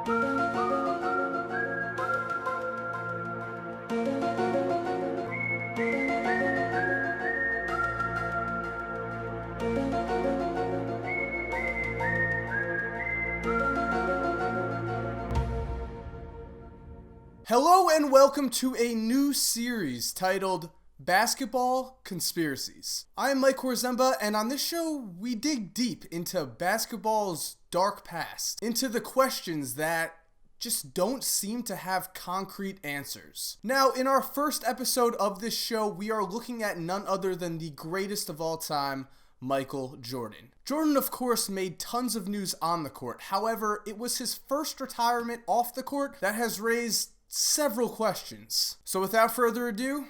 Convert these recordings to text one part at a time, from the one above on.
Hello and welcome to a new series titled Basketball Conspiracies. I am Mikekorzemba, and on this show we dig deep into basketball's dark past, into the questions that just don't seem to have concrete answers. Now, in our first episode of this show, we are looking at none other than the greatest of all time, Michael Jordan. Jordan, of course, made tons of news on the court. However, it was his first retirement off the court that has raised several questions. So without further ado,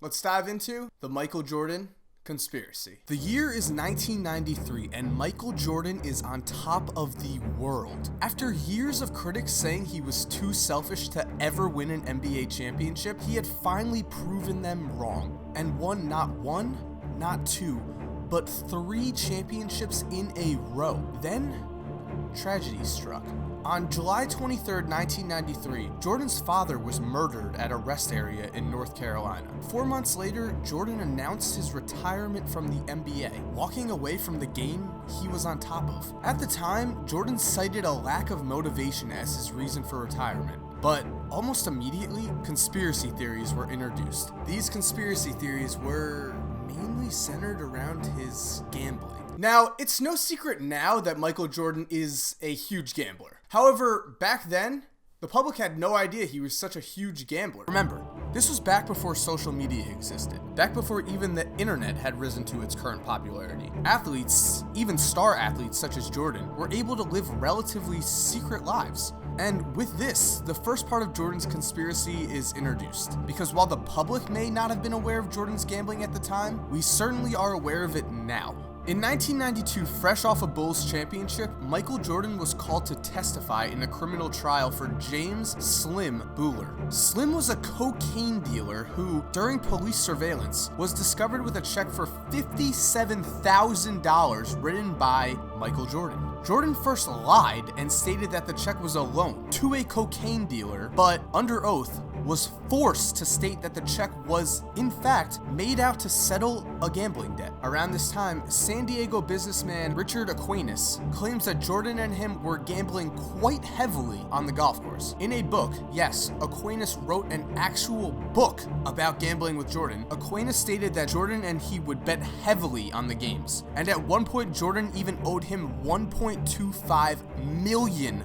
let's dive into the Michael Jordan conspiracy. The year is 1993 and Michael Jordan is on top of the world. After years of critics saying he was too selfish to ever win an NBA championship, he had finally proven them wrong and won not one, not two, but 3 championships in a row. Then, tragedy struck. On July 23, 1993, Jordan's father was murdered at a rest area in North Carolina. 4 months later, Jordan announced his retirement from the NBA, walking away from the game he was on top of. At the time, Jordan cited a lack of motivation as his reason for retirement. But almost immediately, conspiracy theories were introduced. These conspiracy theories were mainly centered around his gambling. Now, it's no secret now that Michael Jordan is a huge gambler. However, back then, the public had no idea he was such a huge gambler. Remember, this was back before social media existed, back before even the internet had risen to its current popularity. Athletes, even star athletes such as Jordan, were able to live relatively secret lives. And with this, the first part of Jordan's conspiracy is introduced. Because while the public may not have been aware of Jordan's gambling at the time, we certainly are aware of it now. In 1992, fresh off a Bulls championship, Michael Jordan was called to testify in a criminal trial for James "Slim" Buhler. Slim was a cocaine dealer who, during police surveillance, was discovered with a check for $57,000 written by Michael Jordan. Jordan first lied and stated that the check was a loan to a cocaine dealer, but under oath, was forced to state that the check was, in fact, made out to settle a gambling debt. Around this time, San Diego businessman Richard Aquinas claims that Jordan and him were gambling quite heavily on the golf course. In a book, yes, Aquinas wrote an actual book about gambling with Jordan. Aquinas stated that Jordan and he would bet heavily on the games, and at one point Jordan even owed him $1.25 million.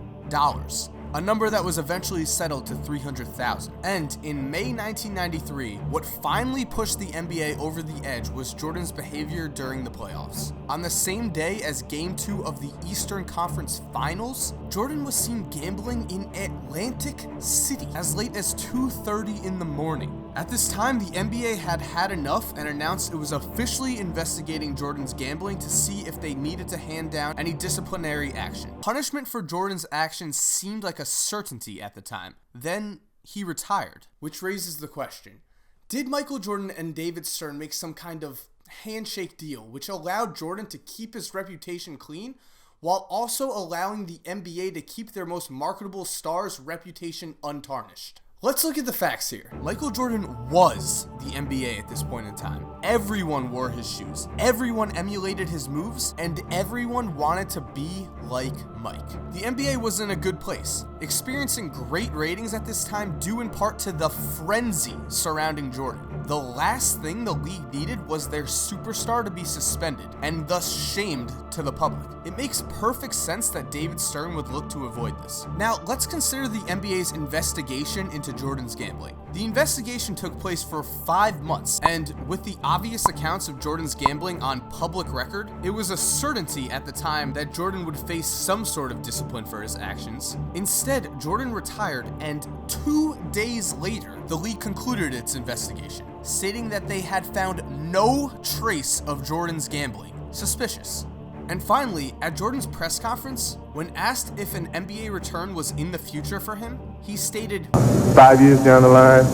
A number that was eventually settled to $300,000. And in May 1993, what finally pushed the NBA over the edge was Jordan's behavior during the playoffs. On the same day as Game 2 of the Eastern Conference Finals, Jordan was seen gambling in Atlantic City as late as 2:30 in the morning. At this time, the NBA had had enough and announced it was officially investigating Jordan's gambling to see if they needed to hand down any disciplinary action. Punishment for Jordan's actions seemed like a certainty at the time. Then he retired, which raises the question: did Michael Jordan and David Stern make some kind of handshake deal which allowed Jordan to keep his reputation clean while also allowing the NBA to keep their most marketable star's reputation untarnished? Let's look at the facts here. Michael Jordan was the NBA at this point in time. Everyone wore his shoes, everyone emulated his moves, and everyone wanted to be like Mike. The NBA was in a good place, experiencing great ratings at this time due in part to the frenzy surrounding Jordan. The last thing the league needed was their superstar to be suspended and thus shamed to the public. It makes perfect sense that David Stern would look to avoid this. Now, let's consider the NBA's investigation into Jordan's gambling. The investigation took place for 5 months, and with the obvious accounts of Jordan's gambling on public record, it was a certainty at the time that Jordan would face some sort of discipline for his actions. Instead, Jordan retired, and 2 days later, the league concluded its investigation, stating that they had found no trace of Jordan's gambling. Suspicious. And finally, at Jordan's press conference, when asked if an NBA return was in the future for him, he stated, 5 years down the line,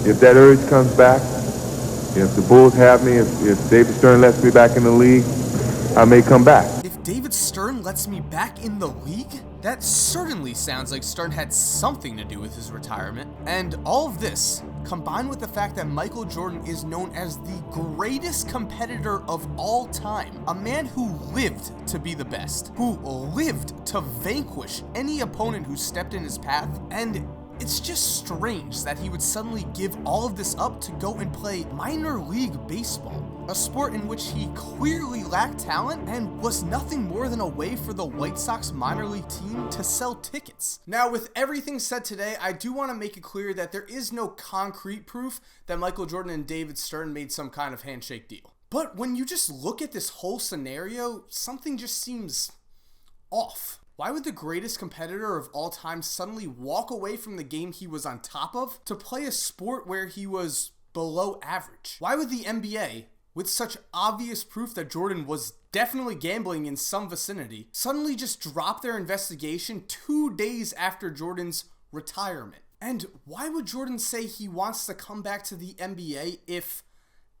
if that urge comes back, if the Bulls have me, if David Stern lets me back in the league, I may come back. If David Stern lets me back in the league? That certainly sounds like Stern had something to do with his retirement. And all of this, combined with the fact that Michael Jordan is known as the greatest competitor of all time, a man who lived to be the best, who lived to vanquish any opponent who stepped in his path, and it's just strange that he would suddenly give all of this up to go and play minor league baseball, a sport in which he clearly lacked talent and was nothing more than a way for the White Sox minor league team to sell tickets. Now, with everything said today, I do want to make it clear that there is no concrete proof that Michael Jordan and David Stern made some kind of handshake deal. But when you just look at this whole scenario, something just seems off. Why would the greatest competitor of all time suddenly walk away from the game he was on top of to play a sport where he was below average? Why would the NBA, with such obvious proof that Jordan was definitely gambling in some vicinity, suddenly just drop their investigation 2 days after Jordan's retirement? And why would Jordan say he wants to come back to the NBA if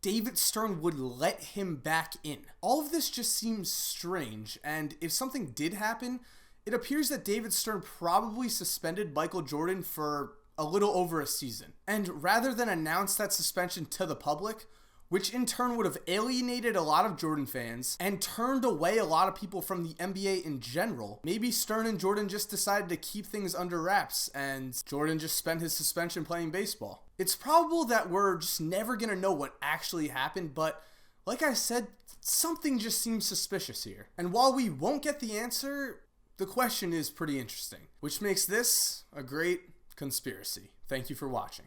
David Stern would let him back in? All of this just seems strange, and if something did happen, it appears that David Stern probably suspended Michael Jordan for a little over a season. And rather than announce that suspension to the public, which in turn would have alienated a lot of Jordan fans and turned away a lot of people from the NBA in general, maybe Stern and Jordan just decided to keep things under wraps and Jordan just spent his suspension playing baseball. It's probable that we're just never gonna know what actually happened, but like I said, something just seems suspicious here. And while we won't get the answer, the question is pretty interesting, which makes this a great conspiracy. Thank you for watching.